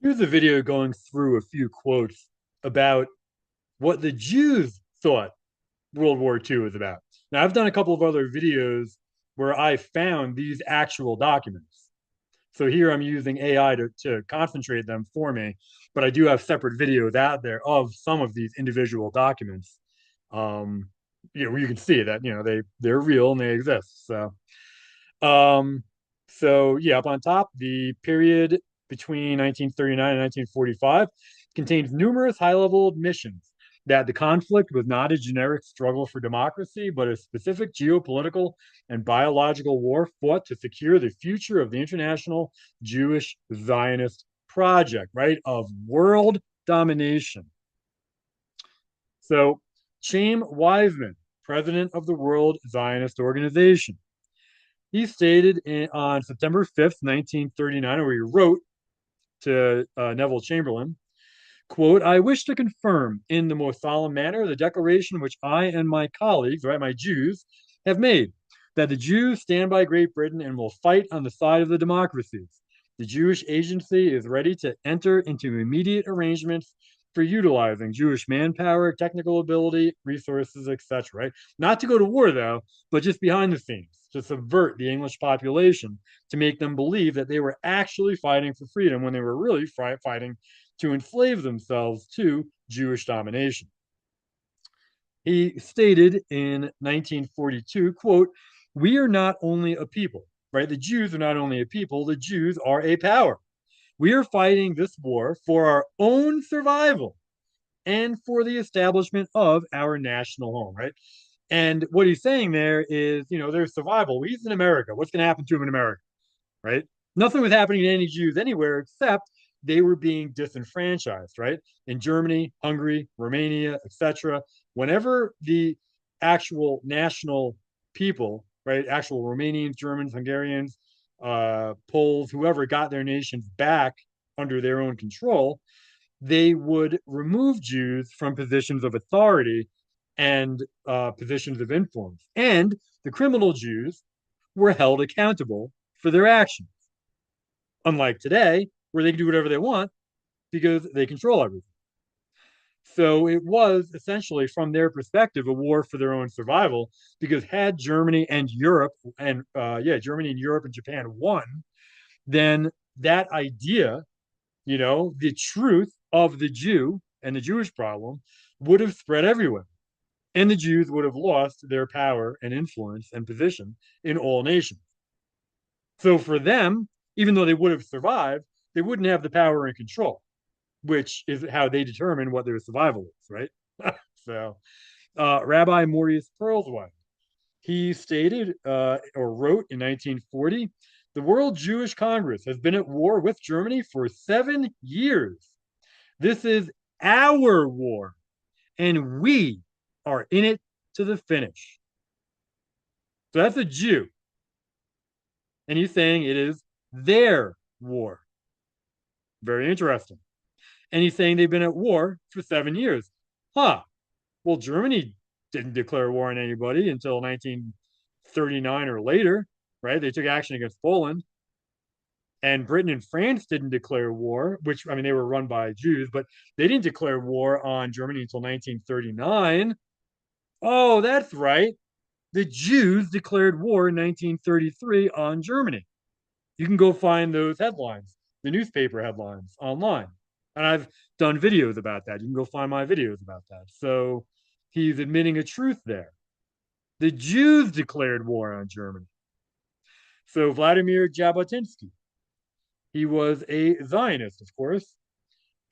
Here's a video going through a few quotes about what the Jews thought World War II was about. Now, I've done a couple of other videos where I found these actual documents. So here I'm using AI to concentrate them for me, but I do have separate videos out there of some of these individual documents. Um, where you can see that they're real and they exist. Um, so yeah, up on top, the period between 1939 and 1945 contains numerous high-level admissions that the conflict was not a generic struggle for democracy, but a specific geopolitical and biological war fought to secure the future of the international Jewish Zionist project, right? Of world domination. So, Chaim Weizmann, president of the World Zionist Organization, he stated on September 5th, 1939, or he wrote to Neville Chamberlain, quote, I wish to confirm in the most solemn manner the declaration which I and my colleagues, right, my Jews, have made, that the Jews stand by Great Britain and will fight on the side of the democracies. The Jewish agency is ready to enter into immediate arrangements for utilizing Jewish manpower, technical ability, resources, etc. Right? Not to go to war though, but just behind the scenes to subvert the English population to make them believe that they were actually fighting for freedom when they were really fighting to enslave themselves to Jewish domination. He stated in 1942, quote, we are not only a people, right? The Jews are not only a people, the Jews are a power. We are fighting this war for our own survival and for the establishment of our national home, right? And what he's saying there is, their survival. Well, he's in America. What's going to happen to him in America, right? Nothing was happening to any Jews anywhere except they were being disenfranchised, right? In Germany, Hungary, Romania, etc. Whenever the actual national people, right, actual Romanians, Germans, Hungarians, Poles, whoever got their nations back under their own control, they would remove Jews from positions of authority and positions of influence. And the criminal Jews were held accountable for their actions. Unlike today, where they can do whatever they want because they control everything. So it was essentially, from their perspective, a war for their own survival. Because had Germany and Europe Germany and Europe and Japan won, then that idea, the truth of the Jew and the Jewish problem would have spread everywhere. And the Jews would have lost their power and influence and position in all nations. So for them, even though they would have survived, they wouldn't have the power and control, which is how they determine what their survival is, right? So Rabbi Maurice Perlswein, he stated or wrote in 1940, the World Jewish Congress has been at war with Germany for 7 years. This is our war, and we are in it to the finish. So that's a Jew. And he's saying it is their war. Very interesting. And he's saying they've been at war for 7 years. Huh. Well, Germany didn't declare war on anybody until 1939 or later, right? They took action against Poland. And Britain and France didn't declare war, which, I mean, they were run by Jews, but they didn't declare war on Germany until 1939. Oh, that's right. The Jews declared war in 1933 on Germany. You can go find those headlines, the newspaper headlines online. And I've done videos about that. You can go find my videos about that. So he's admitting a truth there. The Jews declared war on Germany. So Vladimir Jabotinsky, he was a Zionist, of course,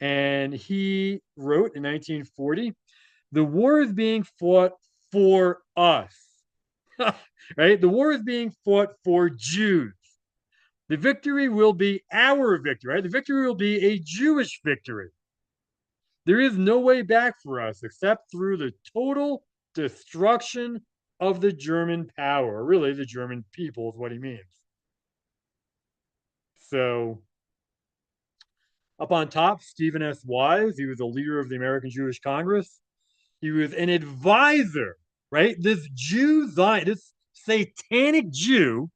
and he wrote in 1940, the war is being fought for us. Right? The war is being fought for Jews. The victory will be our victory, right? The victory will be a Jewish victory. There is no way back for us except through the total destruction of the German power, or really the German people is what he means. So up on top, Stephen S. Wise, he was a leader of the American Jewish Congress. He was an advisor, right? This Jew, this satanic Jew,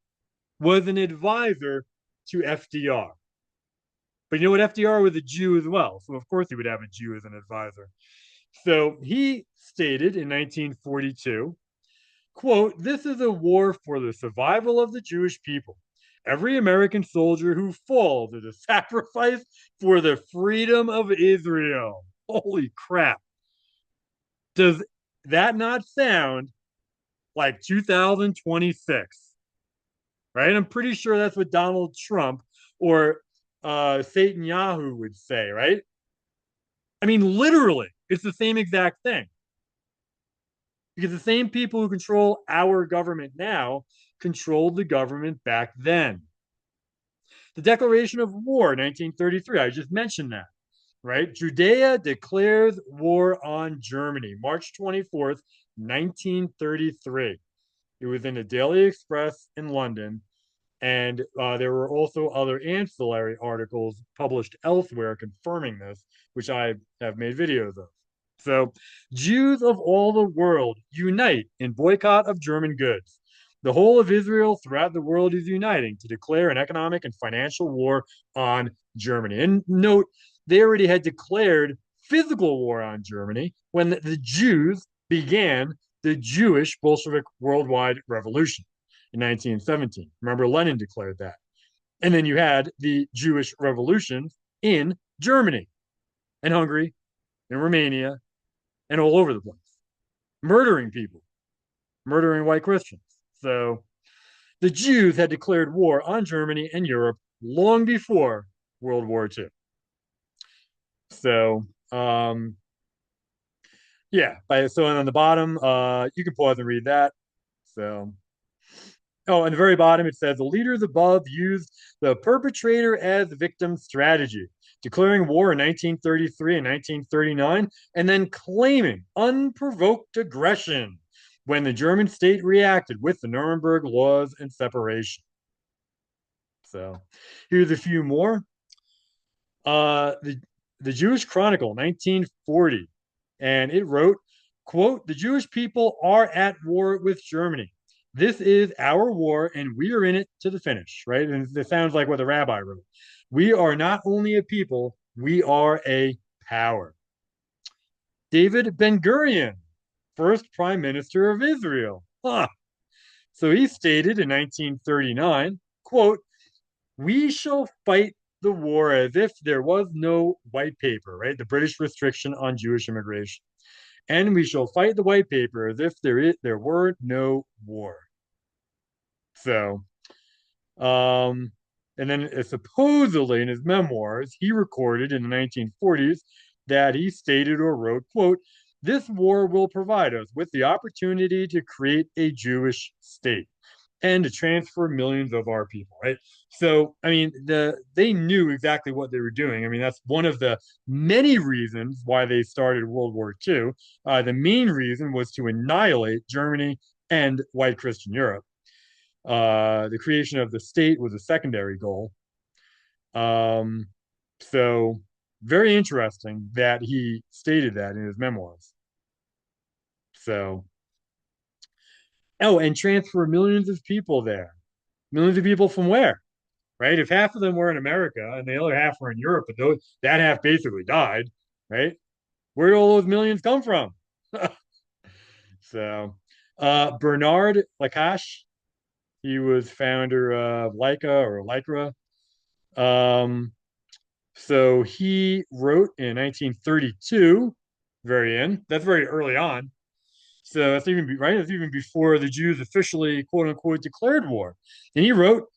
was an advisor to FDR. But you know what? FDR was a Jew as well. So, of course, he would have a Jew as an advisor. So he stated in 1942, quote, "This is a war for the survival of the Jewish people. Every American soldier who falls is a sacrifice for the freedom of Israel." Holy crap. Does that not sound like 2026? Right? I'm pretty sure that's what Donald Trump or Satan Yahoo would say, right? I mean, literally, it's the same exact thing. Because the same people who control our government now controlled the government back then. The Declaration of War, 1933, I just mentioned that, right? Judea declares war on Germany, March 24th, 1933. It was in the Daily Express in London, and there were also other ancillary articles published elsewhere confirming this, which I have made videos of. So, Jews of all the world unite in boycott of German goods. The whole of Israel throughout the world is uniting to declare an economic and financial war on Germany. And note, they already had declared physical war on Germany when the Jews began the Jewish Bolshevik Worldwide Revolution in 1917. Remember, Lenin declared that. And then you had the Jewish revolutions in Germany and Hungary and Romania and all over the place, murdering people, murdering white Christians. So the Jews had declared war on Germany and Europe long before World War II. So, yeah, so and on the bottom, you can pause and read that. So, oh, and the very bottom it says the leaders above used the perpetrator as victim strategy, declaring war in 1933 and 1939, and then claiming unprovoked aggression when the German state reacted with the Nuremberg laws and separation. So here's a few more. The Jewish Chronicle, 1940, and it wrote, quote, "The Jewish people are at war with Germany. This is our war, and we are in it to the finish," right? And this sounds like what the rabbi wrote. We are not only a people, we are a power. David Ben Gurion, first prime minister of Israel. Huh. So he stated in 1939, quote, "We shall fight the war as if there was no white paper," right? The British restriction on Jewish immigration. "And we shall fight the white paper as if there were no war." So, um, and then supposedly in his memoirs, he recorded in the 1940s that he stated or wrote, quote, "This war will provide us with the opportunity to create a Jewish state and to transfer millions of our people," right? So, I mean, they knew exactly what they were doing. I mean, that's one of the many reasons why they started World War II. The main reason was to annihilate Germany and white Christian Europe. The creation of the state was a secondary goal. Um, so, very interesting that he stated that in his memoirs. So, oh, and transfer millions of people there. Millions of people from where? Right? If half of them were in America and the other half were in Europe, but that half basically died, right? Where do all those millions come from? So, Bernard Lacache, he was founder of Leica or Lycra. Um, so he wrote in 1932, very in, that's very early on. So that's even right. That's even before the Jews officially, quote unquote, declared war. And he wrote,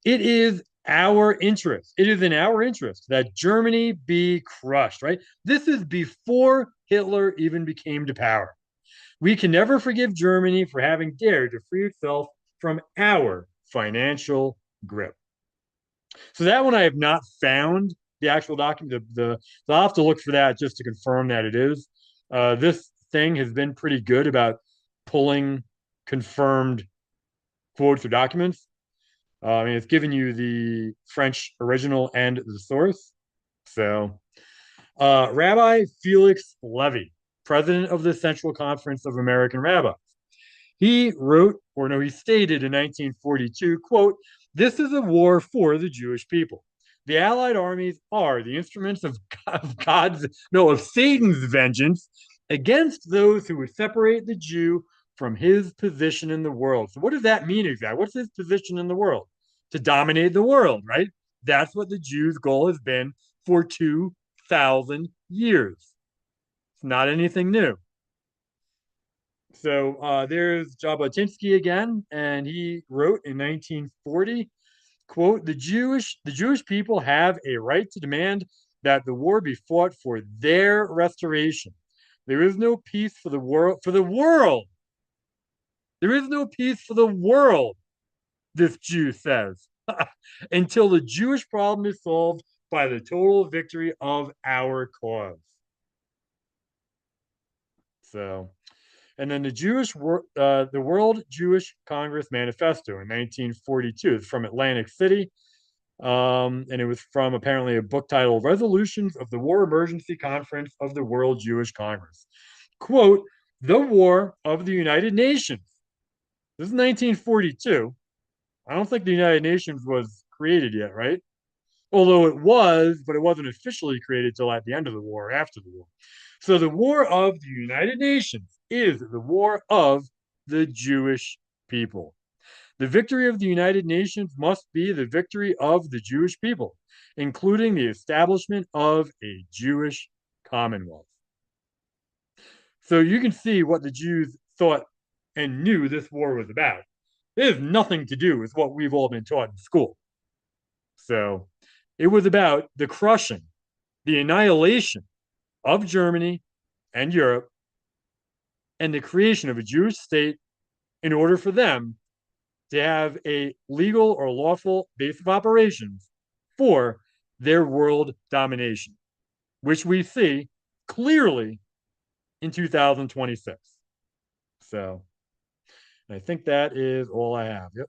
"It is our interest. It is in our interest that Germany be crushed," right? This is before Hitler even became to power. "We can never forgive Germany for having dared to free itself from our financial grip." So that one I have not found the actual document. So I'll have to look for that just to confirm that it is. This thing has been pretty good about pulling confirmed quotes or documents. I mean, it's given you the French original and the source. So, Rabbi Felix Levy, president of the Central Conference of American Rabbis, he wrote, or no, he stated in 1942, quote, "This is a war for the Jewish people. The Allied armies are the instruments of God's, no, of Satan's vengeance against those who would separate the Jew from his position in the world. So, what does that mean exactly? What's his position in the world? To dominate the world, right? That's what the Jews' goal has been for 2,000 years. It's not anything new. So there's Jabotinsky again, and he wrote in 1940, quote, the Jewish people have a right to demand that the war be fought for their restoration. There is no peace for the world. There is no peace for the world, this Jew says, until the Jewish problem is solved by the total victory of our cause. So, and then the World Jewish Congress Manifesto in 1942. It's from Atlantic City, and it was from apparently a book titled "Resolutions of the War Emergency Conference of the World Jewish Congress." Quote: "The War of the United Nations." This is 1942. I don't think the United Nations was created yet, right? Although it was, but it wasn't officially created till at the end of the war, after the war. So the war of the United Nations is the war of the Jewish people. The victory of the United Nations must be the victory of the Jewish people, including the establishment of a Jewish commonwealth. So you can see what the Jews thought and knew this war was about. It has nothing to do with what we've all been taught in school. So it was about the crushing, the annihilation of Germany and Europe, and the creation of a Jewish state in order for them to have a legal or lawful base of operations for their world domination, which we see clearly in 2026. So I think that is all I have. Yep.